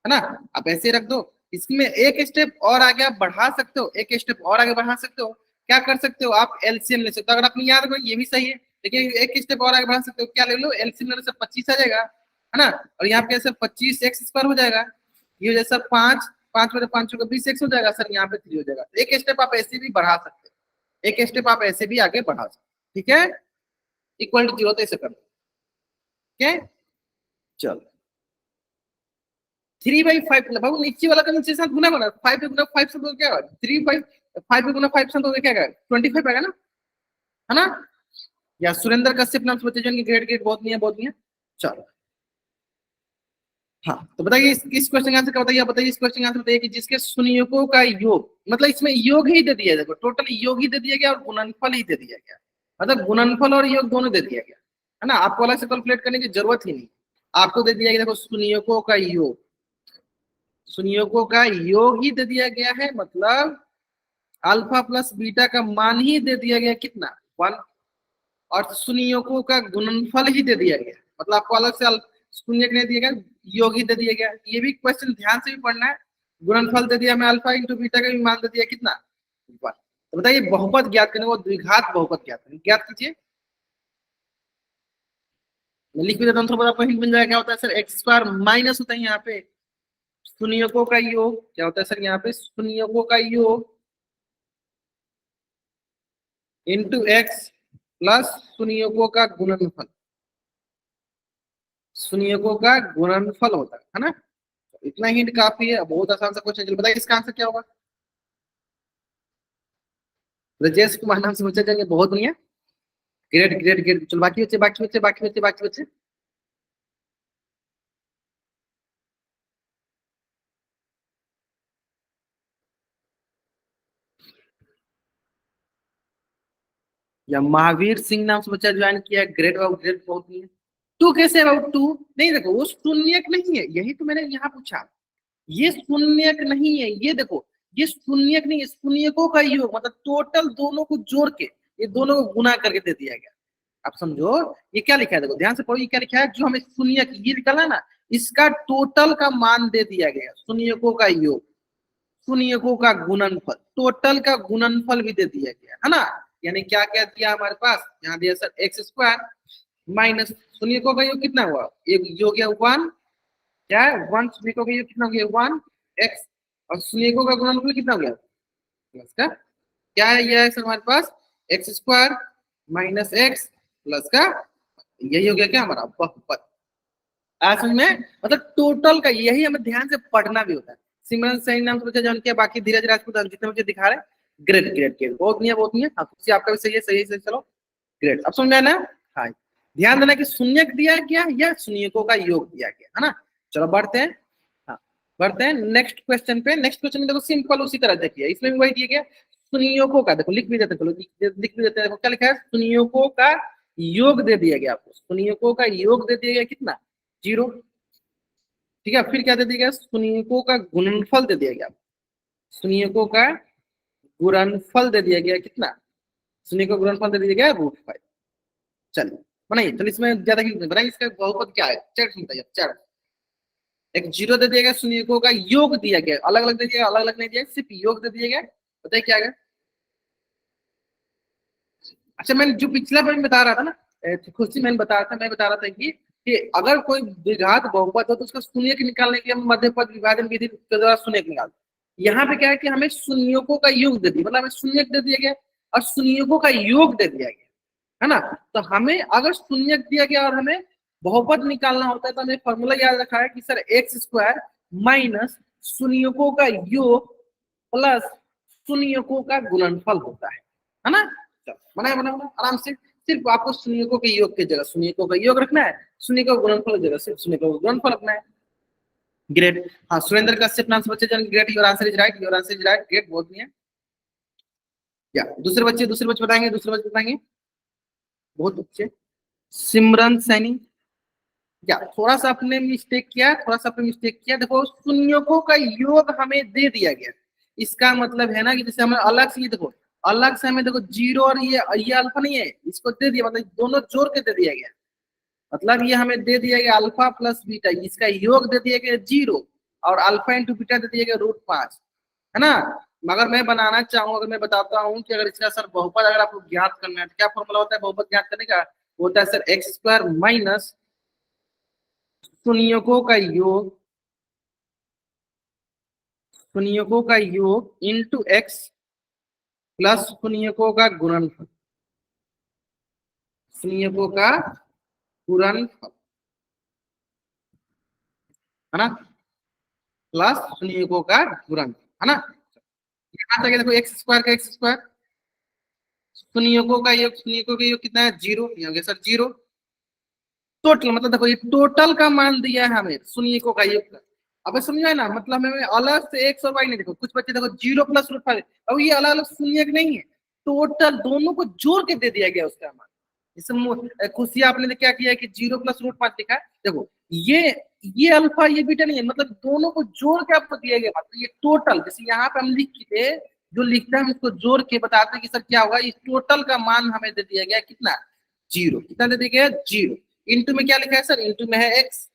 है ना। आप ऐसे रख दो, इसमें एक स्टेप और आगे आप बढ़ा सकते हो, एक स्टेप और आगे बढ़ा सकते हो, क्या कर सकते हो आप एलसीएम ले सकते हो। अगर आपने याद रखो ये भी सही है, देखिए एक स्टेप और आगे बढ़ा सकते हो, क्या ले लो एलसीएम से 25 आ जाएगा, है ना, और यहाँ पे सर 25x² हो जाएगा, ये हो जाए सर 5, 5 में 5 का 20x हो जाएगा सर, यहाँ पे 3 हो जाएगा। एक स्टेप आप ऐसे भी बढ़ा सकते हो, एक स्टेप आप ऐसे भी आगे बढ़ा सकते हो, ठीक है, इक्वल टू 0 तो ऐसे कर दो, ठीक है। चलो 3/5 बाबू नीचे वाला का नीचे साथ गुना बना, 5 पे गुना 5 से तो क्या होगा 3/5, 5 पे गुना 5 से तो क्या होगा 25 आएगा ना, है ना। या सुरेंद्र कश्यप नाम से बच्चे जो ग्रेड ग्रेड बहुत नहीं है, बहुत नहीं है। चलो हाँ, तो बताइए इस क्वेश्चन का आंसर क्या बताइए, बताइए इस क्वेश्चन का आंसर बताइए कि जिसके संयुग्मों का योग, मतलब इसमें योग ही दे दिया, देखो टोटल योग ही दे दिया गया और गुणनफल ही दे दिया गया, मतलब गुणनफल और योग दोनों दे दिया गया, है ना, आपको अलग से कैलकुलेट करने की जरूरत ही नहीं, आपको दे दिया गया देखो संयुग्मों का योग, संयुग्मों का योग ही दे दिया गया है, मतलब अल्फा प्लस बीटा का मान ही दे दिया गया कितना 1, और संयुग्मों का गुणनफल ही दे दिया गया, मतलब आपको अलग से शून्य नहीं दिया गया, योग ही दे दिया गया। ये भी क्वेश्चन ध्यान से भी पढ़ना है, गुणनफल दे दिया, मैं अल्फा इंटू बीटा का भी मान दे दिया कितना 1। तो बताइए बहुपद ज्ञात करने को, द्विघात बहुपद ज्ञात करने, ज्ञात कीजिए, मैं लिख भी देता हूँ थोड़ा आपको हिंट मिल जाएगा, क्या होता है सर x² माइनस होता है यहाँ पे संयुग्मों का योग, क्या होता है सर यहाँ पे संयुग्मों का योग इंटू x प्लस संयुग्मों का गुणनफल, संयुग्मों का गुणनफल होता है ना। इतना हिंट काफी है, बहुत आसान सा क्वेश्चन। चलो बताइए इसका आंसर क्या होगा। ब्रजेश कुमार नाम से बच्चे जाएंगे, बहुत बढ़िया, ग्रेट ग्रेट ग्रेट। चलो बाकी बच्चे बाकी बच्चे बाकी बच्चे बाकी बच्चे, या महावीर सिंह नाम से बच्चा ज्वाइन किया, ग्रेट बाबू ग्रेट, बहुत बढ़िया। टू कैसे अबाउट टू, नहीं देखो वो शून्यक नहीं है, यही तो मैंने यहाँ पूछा, ये शून्यक नहीं है, ये देखो ये शून्यक नहीं है, शून्यकों का योग, मतलब टोटल दोनों को जोड़ के ये दोनों को गुना करके दे दिया गया। आप समझो ये क्या लिखा है, देखो ध्यान से पढ़ो, ये क्या लिखा है, जो हमें शून्यक ये निकाला ना, इसका टोटल का मान दे दिया गया, शून्यकों का योग, शून्यकों का गुणनफल, टोटल का गुणनफल भी दे दिया गया, है ना। यानी क्या क्या दिया हमारे पास, यहाँ दिया सर x² माइनस शून्यकों का योग कितना हुआ, एक योग है 1, क्या है 1, शून्यकों का योग कितना हो गया 1 x, और शून्यकों का गुणनफल कितना हो गया प्लस का, क्या है ये है सर हमारे पास x² माइनस x प्लस का, यही हो गया क्या हमारा बहुपद। समझ में, मतलब टोटल का यही हमें ध्यान से पढ़ना भी होता है। सिमरन सही नाम से बच्चा जान किया, बाकी धीरज राजपूत जितने बच्चे दिखा रहे हैं, ग्रेट ग्रेट ग्रेट, बहुत नहीं है बहुत नहीं है, हाँ आपका भी सही है, सही है, चलो ग्रेट। अब समझ में आया ना। हाँ ध्यान देना कि शून्यक दिया गया या शून्यकों का योग दिया गया, है ना। चलो बढ़ते हैं, हाँ बढ़ते हैं नेक्स्ट क्वेश्चन पे। नेक्स्ट क्वेश्चन में देखो सिंपल उसी तरह देखिए, इसमें भी वही दिया गया शून्यकों का, देखो लिख भी देते हैं, चलो लिख भी देते हैं, देखो क्या लिखा है, शून्यकों का योग दे दिया गया आपको, शून्यकों का योग दे दिया गया कितना 0, ठीक है। फिर क्या दे दिया गया, शून्यकों का गुणनफल दे दिया गया, शून्यकों का गुणनफल दे दिया गया कितना, शून्य का गुणनफल दे दिया गया √5। चलिए बनाइए, चलिए इसमें ज्यादा बनाइए, इसका बहुपद क्या है चैट बताइए चैट। एक 0 दे दिया गया, शून्यकों का योग दिया गया, अलग अलग दे दिया, अलग अलग नहीं दिया, सिर्फ योग दे दिया गया, बताइए क्या है। अच्छा मैंने जो पिछला मैं बता रहा था ना, खुद से मैंने बता रहा था, मैं बता रहा था कि अगर कोई द्विघात बहुपद हो तो उसका शून्य निकालने के लिए मध्य पद विभाजन विधि के द्वारा शून्य निकाल। यहाँ पे क्या है कि हमें शून्यों का योग दे दिया, मतलब हमें शून्य दे दिया गया और शून्यों का योग दे दिया गया, है ना। तो हमें अगर शून्य दिया गया और हमें बहुपद निकालना होता है तो हमें फॉर्मूला याद रखा है कि सर x² माइनस शून्यों का योग प्लस शून्यों का गुणनफल होता है ना। बनाए बना बना आराम से, सिर्फ आपको शून्यकों के योग की जगह शून्यकों का योग रखना है, शून्य का गुणनफल की जगह सिर्फ शून्य का गुणनफल रखना है। ग्रेट, हाँ सुरेंद्र कश्यप नाम से बच्चे जन, great, your answer is right, your answer is right, great, बहुत बढ़िया। या दूसरे बच्चे बताएंगे, दूसरे बच्चे बताएंगे, बहुत अच्छे। सिमरन सैनी, या थोड़ा सा आपने मिस्टेक किया, थोड़ा सा आपने मिस्टेक किया, देखो शून्यकों का योग हमें दे दिया गया, इसका मतलब है ना कि जैसे हमें अलग से, देखो अलग से हमें देखो 0 और ये अल्फा नहीं है, इसको दे दिया, मतलब दोनों जोड़ के दे दिया गया, मतलब ये हमें दे दिया गया अल्फा प्लस बीटा, इसका योग दे दिया गया 0 और अल्फा इंटू बीटा दे दिया गया √5, है ना। मगर मैं बनाना चाहूँ, अगर मैं बताता हूँ कि अगर इसका सर बहुपद अगर आपको ज्ञात करना है तो क्या फॉर्मूला होता है बहुपद ज्ञात करने का? वो होता है सर एक्स स्क्वायर माइनस शून्यकों का योग, शून्यकों का योग इंटू एक्स प्लस शून्यकों का गुणनफल, शून्यकों का गुणनफल, है ना, प्लस शून्यकों का गुणनफल, है ना। यहाँ तक देखो एक्स स्क्वायर का एक्स स्क्वायर, शून्यकों का योग, शून्यकों का योग कितना है? जीरो, ये हो गया सर जीरो। टोटल मतलब देखो ये टोटल का मान दिया है हमें शून्यकों का योग का। अब समझा है ना, मतलब हमें अलग से एक्स और वाई नहीं, देखो कुछ बच्चे देखो जीरो प्लस रूट फाइव, अब ये अलग अलग शून्य नहीं है, टोटल दोनों को जोड़ के दे दिया गया उसका मान। इसमें खुशियां आपने क्या किया है कि जीरो प्लस रूट पांच लिखा है, देखो ये अल्फा ये बीटा नहीं है, मतलब दोनों को जोड़ के आपको दिया गया, मतलब ये टोटल, जैसे यहाँ पे हम लिख के जो लिखते हैं हम इसको जोड़ के बताते हैं कि सर क्या होगा, इस टोटल का मान हमें दे दिया गया कितना? जीरो। कितना दे दिया गया? जीरो। इंटू में क्या लिखा है सर? इंटू में है एक्स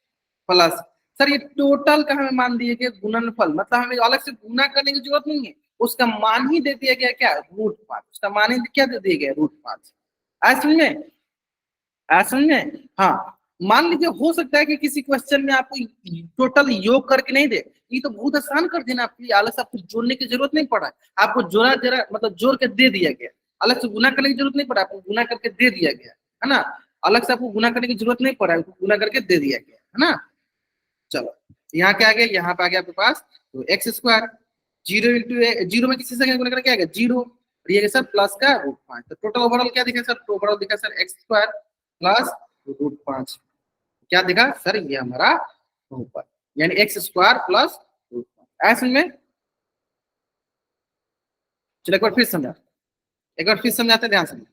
प्लस, सर ये टोटल का हमें मान दिए गए गुणनफल, मतलब हमें अलग से गुना करने की जरूरत नहीं है, उसका मान ही दे दिया गया क्या? रूट पांच। उसका मान ही क्या दे दिया गया? रूट पांच। आज समझ में? आज समझ में? हाँ। मान लीजिए हो सकता है कि किसी क्वेश्चन में आपको टोटल योग करके नहीं दे, ये तो बहुत आसान कर देना आपके लिए, अलग से आपको जोड़ने की जरूरत नहीं पड़ा, आपको जोड़ा जरा मतलब जोड़ के दे दिया गया, अलग से गुना करने की जरूरत नहीं पड़ा, आपको गुना करके दे दिया गया, है ना। अलग से आपको गुना करने की जरूरत नहीं पड़ा, आपको गुना करके दे दिया गया, है ना। चलो यहाँ क्या आ गया? यहाँ पे आ गया आपके पास तो x square, zero into zero में किसी से गुना करके क्या आ गया? जीरो, और ये सर प्लस का रूट पांच, तो टोटल ओवरऑल क्या दिखा सर? ओवरऑल दिखा sir x square plus root पांच, क्या दिखा सर? ये हमारा ऊपर, यानी एक्स स्क्वायर प्लस रूट पांच। ऐसे में चलो एक बार फिर समझा, एक बार फिर समझाते हैं, ध्यान समझो।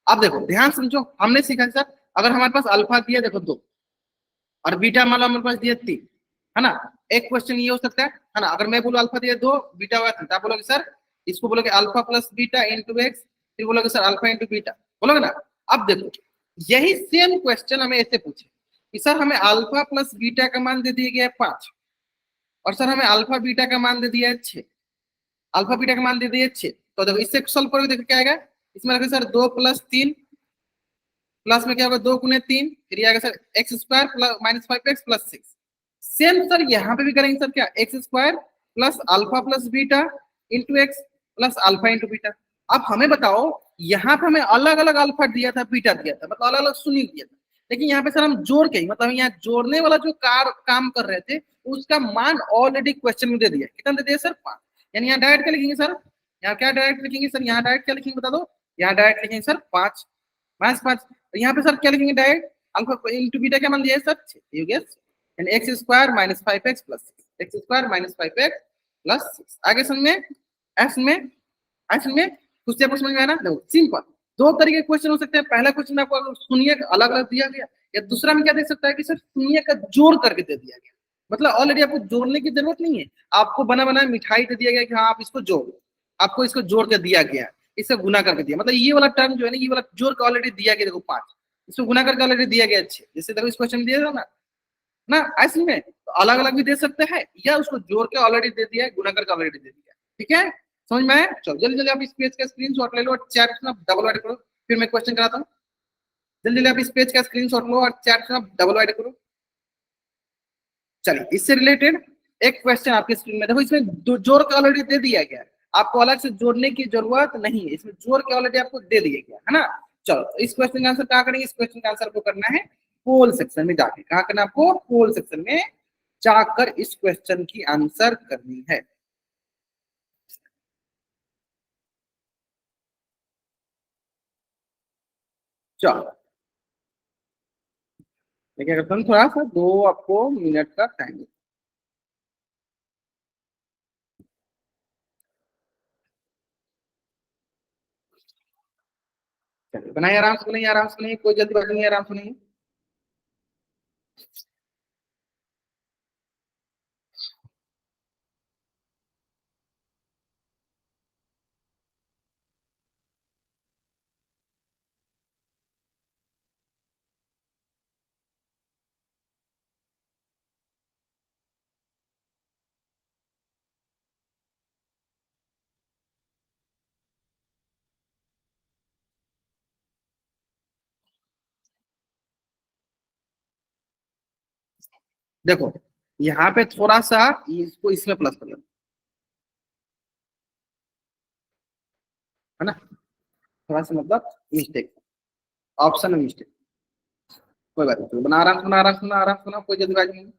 अब देखो ध्यान समझो, हमने सीखा सर अगर हमारे पास अल्फा दिया देखो दो, और बीटा मान लो हमारे पास दिया तीन, है ना। एक क्वेश्चन ये हो सकता है ना, अगर मैं बोलूं अल्फा दिया दो बीटा हुआ तीन, तो आप बोलोगे सर इसको बोलोगे alpha plus beta into x, फिर बोलोगे सर अल्फा इंटू बीटा, बोलोगे ना। अब देखो यही सेम क्वेश्चन हमें ऐसे पूछे कि सर हमें अल्फा प्लस बीटा का मान दे दिया गया है पांच, और सर हमें अल्फा बीटा का मान दे दिया है छह, अल्फा बीटा का मान दे दिया है छह, तो देखो इससे सॉल्व करोगे देखो क्या आएगा, इसमें रखो सर दो प्लस तीन, प्लस में क्या होगा दो गुने तीन, फिर ये आएगा sir x square plus minus five x plus six. Same sir यहाँ पे भी करेंगे सर, क्या x square plus alpha plus beta into x plus alpha into beta. अब हमें बताओ यहाँ पे हमें अलग अलग अल्फा दिया था बीटा दिया था, मतलब अलग अलग शून्य दिया था, लेकिन यहाँ पे सर हम जोड़ के मतलब यहाँ जोड़ने वाला जो काम कर रहे थे उसका मान ऑलरेडी क्वेश्चन में दे दिया, कितना दे दिया सर? पांच। यानी यहाँ डायरेक्ट क्या लिखेंगे सर? यहाँ क्या डायरेक्ट लिखेंगे सर? यहाँ डायरेक्ट क्या लिखेंगे बता दो? यहाँ डायरेक्ट लिखेंगे सर पांच माइनस पांच, यहाँ पे सर क्या लिखेंगे डायरेक्ट? अल्फा इंटू बीटा क्या मान दिया है सर? छह, ये हो गया, यानी x square minus five x plus six, x square minus five x plus six. आगे समझ में? ऐसे में ऐसे में कुछ आपको समझ में आया ना? देखो सिंपल, दो तरीके के क्वेश्चन हो सकते हैं, पहला क्वेश्चन में आपको शून्य अलग अलग दिया गया, या दूसरा में क्या दे सकता है कि सर शून्य का जोड़ करके दे दिया गया, मतलब ऑलरेडी आपको जोड़ने की जरूरत नहीं है, आपको बना बना मिठाई दे दिया गया कि हाँ आप इसको जोड़ो, आपको इसको जोड़ के दिया गया, इससे गुना करके दिया, मतलब ये वाला टर्म जो है ना, ये वाला जोड़ के ऑलरेडी दिया गया, देखो पांच, इसको गुना करके ऑलरेडी दिया गया छह, जैसे देखो इस क्वेश्चन में दिया था ना ऐसे में तो अलग अलग भी दे सकते हैं, या उसको जोड़ के ऑलरेडी दे दिया है, गुना करके ऑलरेडी दे दिया है। ठीक है, समझ में आया? चलो जल्दी जल्दी आप इस पेज का स्क्रीनशॉट ले लो और चैट में डबल ऐड करो, फिर मैं क्वेश्चन कराता हूँ। जल्दी जल्दी आप इस पेज का स्क्रीनशॉट लो और चैट में डबल ऐड करो। चलिए इससे रिलेटेड एक क्वेश्चन आपके स्क्रीन में देखो, इसमें जोड़ के ऑलरेडी दे दिया गया है, आपको अलग से जोड़ने की जरूरत नहीं है, इसमें जोड़ के ऑलरेडी आपको दे दिया गया है ना। चलो इस क्वेश्चन का आंसर क्या करेंगे? इस क्वेश्चन का आंसर को करना है पोल सेक्शन में जाके, कहा करना आपको? पोल सेक्शन में जाकर इस क्वेश्चन की आंसर करनी है। चलो मैं क्या करता हूँ, थोड़ा सा दो आपको मिनट का टाइम, चलिए बनाइए आराम से, बनाइए आराम से, बनाइए कोई जल्दीबाजी नहीं है, आराम से बनाइए। देखो यहाँ पे थोड़ा सा इसको इसमें प्लस कर लो, है ना, थोड़ा सा मतलब मिस्टेक, ऑप्शन में मिस्टेक, कोई बात नहीं, बना आराम से बना, आराम से बना, आराम से बना, कोई जल्दबाजी नहीं।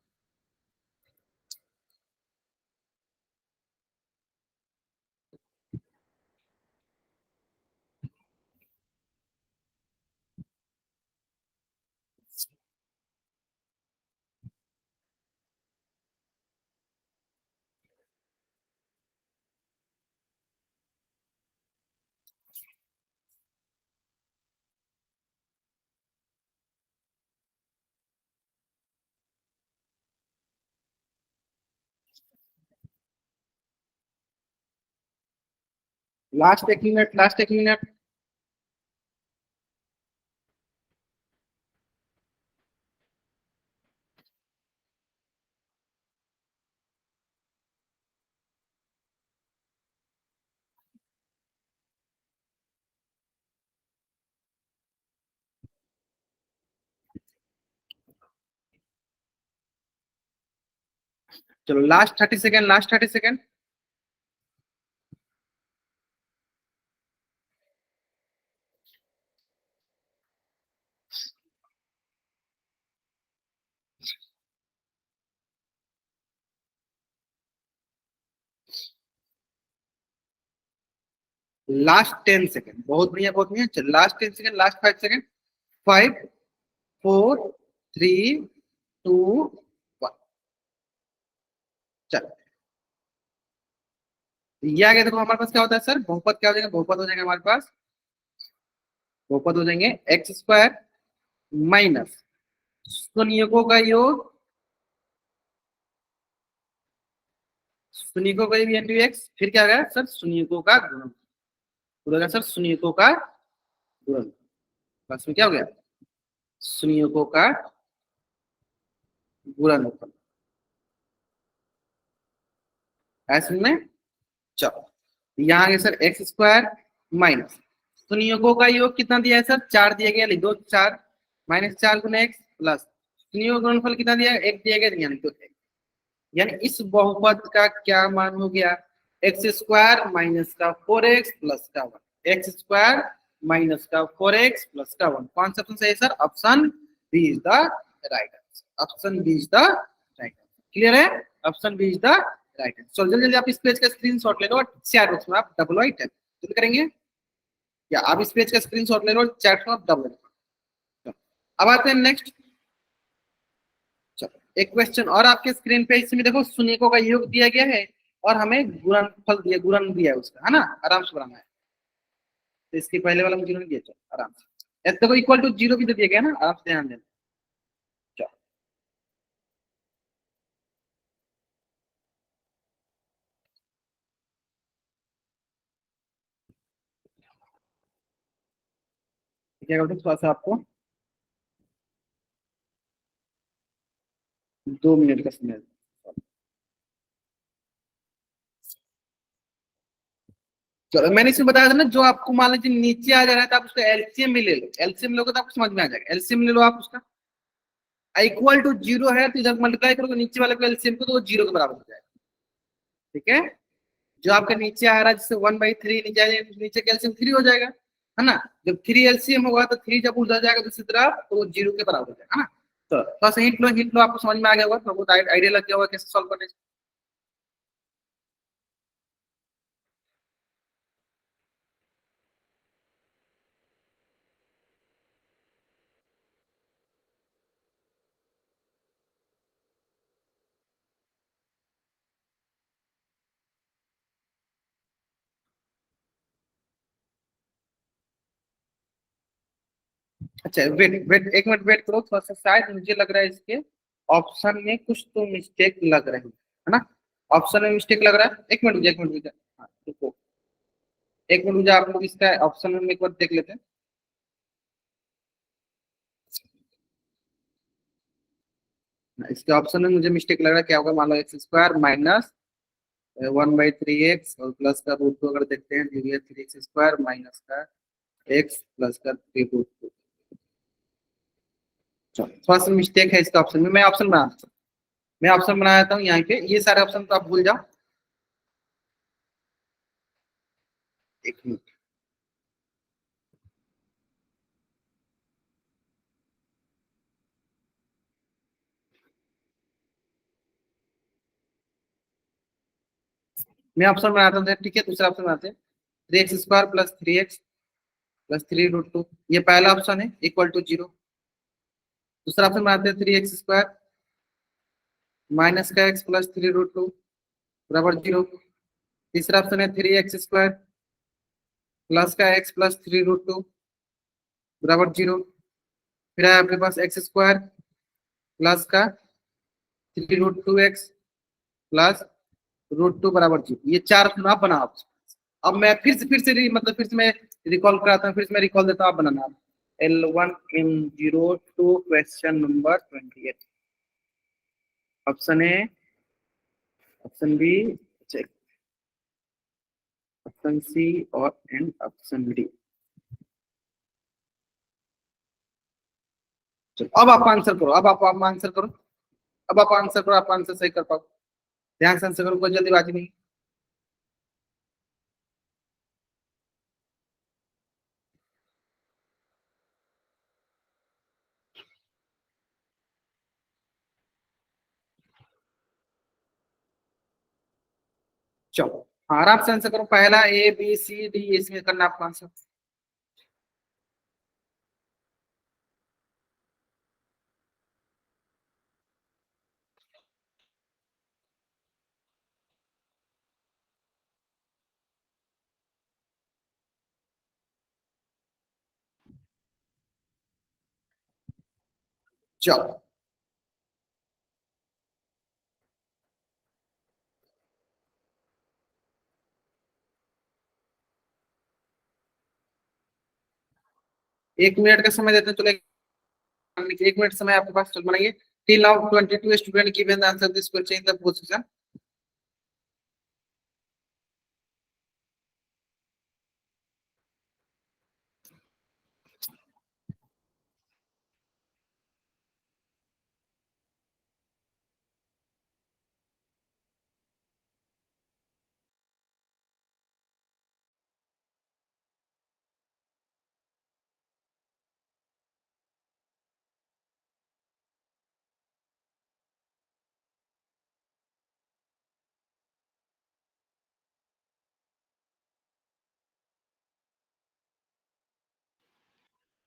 लास्ट एक मिनट, लास्ट एक मिनट। चलो last 30 second, last 30 second. Last 10 second, बहुत बढ़िया, बहुत बढ़िया। चलो लास्ट 10 सेकेंड, लास्ट 5 सेकेंड। 5, 4, 3, 2, 1। चलो ये आ गया। देखो हमारे पास क्या होता है सर, बहुपद क्या हो जाएगा, बहुपद हो जाएगा हमारे पास, बहुपद हो जाएंगे एक्स स्क्वायर माइनस शून्यकों का योग, शून्यकों का योग इंटू एक्स, फिर क्या होगा सर, शून्यकों का गुणन हो जाएगा सर, शून्यकों का गुणन। बस में क्या हो गया, शून्यकों का गुणन होगा ऐसे में। चलो यहाँ आगे सर एक्स स्क्वायर माइनस शून्यकों का योग कितना दिया है सर, 4 दिया गया, लिख दो 4, माइनस 4 गुना एक्स प्लस शून्य का गुणनफल कितना दिया है, 1 दिया गया, यानी तो यानी इस बहुपद का क्या मान हो गया, एक्स स्क्वायर माइनस का 4x प्लस का 1, एक्स स्क्वायर माइनस का 4x प्लस का 1। कौन सा ऑप्शन सही है sir, option B is the right answer, option B is the right answer. Clear है, option B is the right answer. चलो जल्दी जल्दी आप इस पेज का स्क्रीनशॉट ले लो और चैट बॉक्स में आप डबल वाइट जल्दी करेंगे, या आप इस पेज का स्क्रीनशॉट ले लो, चैट में आप डबल। अब आते हैं नेक्स्ट। चलो एक क्वेश्चन और आपके स्क्रीन पे, इसमें देखो शून्यकों का योग दिया गया है और हमें गुणनफल दिया, गुणन दिया है उसका, है ना, आराम से बनाना है। तो इसके पहले वाला में जीरो नहीं दिया, चलो आराम से, ऐसे देखो इक्वल टू जीरो भी तो दिया गया है ना, आराम से ध्यान देना। चलो क्या करते हैं, थोड़ा सा आपको 2 मिनट का समय। चलो मैंने इसमें बताया था ना, जो आपको मान लीजिए नीचे आ जा रहा है तो आप उसका एलसीएम भी ले लो, एलसीएम लोगे तो आपको समझ में आ जाएगा, एलसीएम ले लो आप उसका, इक्वल टू जीरो है तो इधर मल्टीप्लाई करोगे नीचे वाले को एलसीएम को, तो वो जीरो के बराबर हो जाएगा। ठीक है, जो आपका नीचे आ रहा है जैसे 1/3 नीचे, नीचे कैल्सियम 3 हो जाएगा, है ना, जब 3 एलसीएम होगा तो 3 जब उधर जाएगा दूसरी तरफ तो वो जीरो के बराबर हो जाएगा, है ना। तो थोड़ा सा हिंट लो, हिंट लो, आपको समझ में आ गया होगा, तो बहुत आइडिया लग गया होगा कैसे सॉल्व करने। अच्छा वेट वेट, एक मिनट वेट करो थोड़ा सा, शायद मुझे लग रहा है इसके ऑप्शन में कुछ तो मिस्टेक लग रही है ना, ऑप्शन में मिस्टेक लग रहा है, एक मिनट मुझे, एक मिनट मुझे, हाँ रुको, एक मिनट मुझे, आप लोग इसका ऑप्शन में एक बार देख लेते हैं। इसके ऑप्शन में मुझे मिस्टेक लग रहा है, क्या होगा, मान लो एक्स स्क्वायर माइनस 1/3x और प्लस का रूट टू, अगर देखते हैं 3x² माइनस का x प्लस का 3√2। थोड़ा सा मिस्टेक है इसका ऑप्शन में, मैं ऑप्शन बना सकता हूँ। मैं ऑप्शन बना देता हूँ यहाँ पे, ये सारे ऑप्शन तो आप भूल जाओ। एक मिनट, मैं ऑप्शन बनाता हूँ, ठीक है। दूसरा ऑप्शन बनाते हैं, 3x² प्लस 3x प्लस 3√2, ये पहला ऑप्शन है, इक्वल टू 0। दूसरा ऑप्शन बनाते हैं, 3x² माइनस का x प्लस 3√2 बराबर 0। तीसरा ऑप्शन है 3x² प्लस का x प्लस 3√2 बराबर 0। फिर है आपके पास x² प्लस का 3√2x प्लस √2 बराबर 0। ये चार ऑप्शन आप बनाओ। अब मैं मतलब फिर से मैं रिकॉल कराता हूँ, फिर से मैं रिकॉल देता हूँ, आप बनाना। L1M02 question number 28, option A, option B, check, option C और एंड ऑप्शन डी। चलो अब आप आंसर करो, अब आप आंसर करो, अब आप आंसर करो, आप आंसर सही कर पाओ। ध्यान से आंसर करो, कोई जल्दीबाजी नहीं। चलो हाँ, आराम से आंसर करो, पहला A B C D इसमें करना आपका आंसर। चलो 1 मिनट का समय देते हैं, चलो 1 मिनट समय आपके पास, चल बनाइए। Till now 22 student given the answer this question in the position.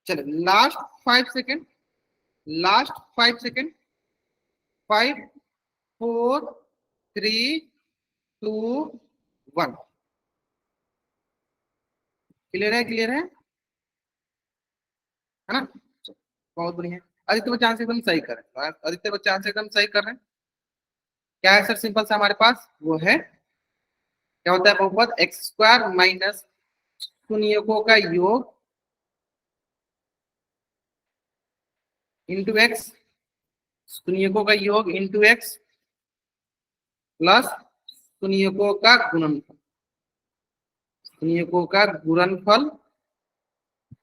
चलो last 5 second, last 5 second, 5 4 3 2 1। Clear है, क्लियर है ना? चलो, बहुत बढ़िया। आदित्य बच्चा आंसर एकदम सही कर रहे हैं, आदित्य बच्चा आंसर एकदम सही कर रहे हैं। क्या है सर? सिंपल सा हमारे पास वो है, क्या होता है बहुपद, x² माइनस शून्यकों का योग इंटू एक्स, शून्यकों का योग इंटू एक्स प्लस शून्यकों का गुणनफल, शून्यकों का गुणनफल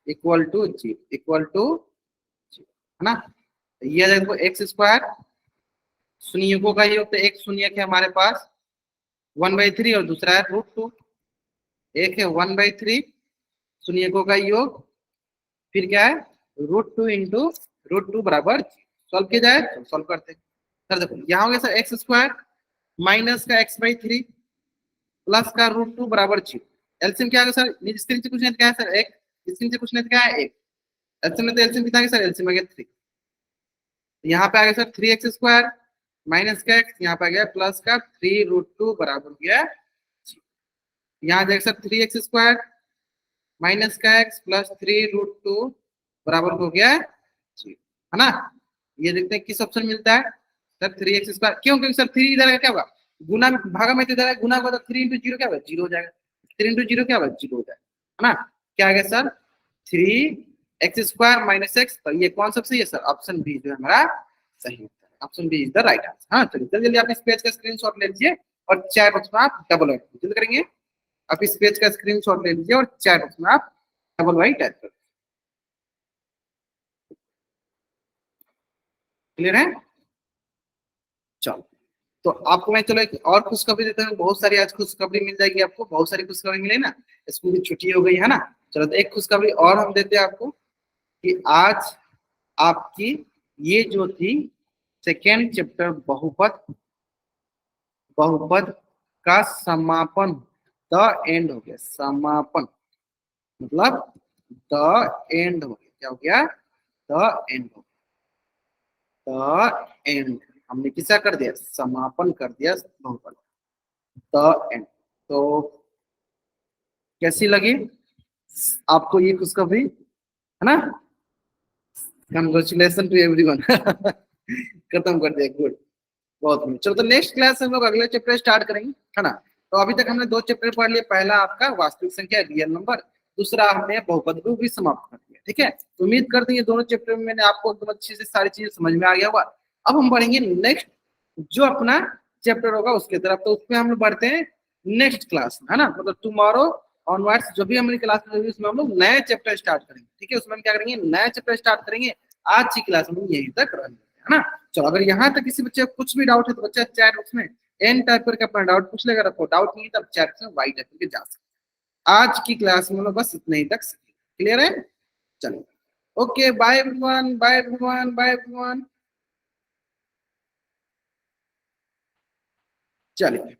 इक्वल टू 0, इक्वल टू 0, है ना? ये देखो x² शून्यकों का योग, तो एक शून्यक है हमारे पास 1/3 और दूसरा है √2। एक है 1/3 शून्यकों का योग, फिर क्या है √2 इंटू √2 बराबर। सॉल्व किया जाए तो सॉल्व करते हैं सर। देखो यहाँ हो गया सर x² माइनस का x/3 प्लस का √2 बराबर 0। एलसीएम क्या है सर? स्क्रीन से कुछ नहीं क्या है सर? एक। स्क्रीन से कुछ नहीं क्या है? एक। एलसीएम में तो एलसीएम कितना है सर? एलसीएम आ गया 3। यहाँ पे आ गया सर 3x² माइनस का x, यहाँ पे आ गया प्लस का 3√2 बराबर हो गया। यहाँ देखिए सर 3x² माइनस का x प्लस 3√2 बराबर हो गया है ना? ये देखते हैं किस ऑप्शन मिलता है सर, 3x²। क्यों? क्योंकि सर 3 इधर क्या होगा, गुना भागा में, तो इधर गुना होगा, तो 3 इंटू 0 क्या होगा? 0 हो जाएगा। 3 इंटू 0 क्या होगा? 0 हो जाएगा, है ना? क्या आ गया सर? 3x² minus x। तो ये कौन सा सही है सर? ऑप्शन बी जो है हमारा सही होता है। Option B is the right answer. हाँ चलिए जल्दी जल्दी आप इस पेज का स्क्रीनशॉट ले लीजिए और चैट बॉक्स में आप डबल वाइट जल्दी करेंगे। आप इस पेज का स्क्रीनशॉट ले लीजिए और चैट बॉक्स में आप डबल वाइट टाइप कर। क्लियर है? चलो तो आपको मैं चलो एक और खुशखबरी देता हूँ, बहुत सारी आज खुशखबरी मिल जाएगी आपको, बहुत सारी खुशखबरी मिले ना, स्कूल की छुट्टी हो गई है ना। चलो तो एक खुशखबरी और हम देते हैं आपको कि आज आपकी ये जो थी सेकेंड चैप्टर बहुपद, बहुपद का समापन, द एंड हो गया, समापन मतलब द एंड हो गया, क्या हो गया, द एंड हो गया, द एंड, हमने किसा कर दिया, समापन कर दिया बहुपद, द एंड। तो कैसी लगी आपको ये खुशखबरी, है ना। कंग्रेचुलेशन टू एवरीवन खत्म कर दिया, गुड, बहुत बढ़िया। चलो तो नेक्स्ट क्लास हम लोग अगले चैप्टर स्टार्ट करेंगे, है ना। तो अभी तक हमने दो चैप्टर पढ़ लिए, पहला आपका वास्तविक संख्या रियल नंबर, दूसरा हमने बहुपद को भी समाप्त कर दिया, ठीक है। तो उम्मीद करते हैं ये दोनों चैप्टर में मैंने आपको एकदम अच्छे से सारी चीजें समझ में आ गया होगा। अब हम बढ़ेंगे नेक्स्ट जो अपना चैप्टर होगा उसके तरफ, तो उसमें हम लोग बढ़ते हैं नेक्स्ट क्लास में, है ना, मतलब टुमारो ऑनवर्ड्स जो भी हमारी क्लास में होगी उसमें हम लोग नया चैप्टर स्टार्ट करेंगे, ठीक है। उसमें हम क्या करेंगे, नया चैप्टर स्टार्ट करेंगे। आज की क्लास में यहीं तक रहेंगे, है ना। चलो अगर यहाँ तक किसी बच्चे को कुछ भी डाउट है तो बच्चा चैट बॉक्स में एन टाइप करके अपना डाउट पूछ लेगा, रखो डाउट नहीं है तब चैट में वाई टाइप करके जा सकते। आज की क्लास में बस इतना ही तक, क्लियर है। चलो okay, bye everyone, bye everyone, bye everyone. चलिए।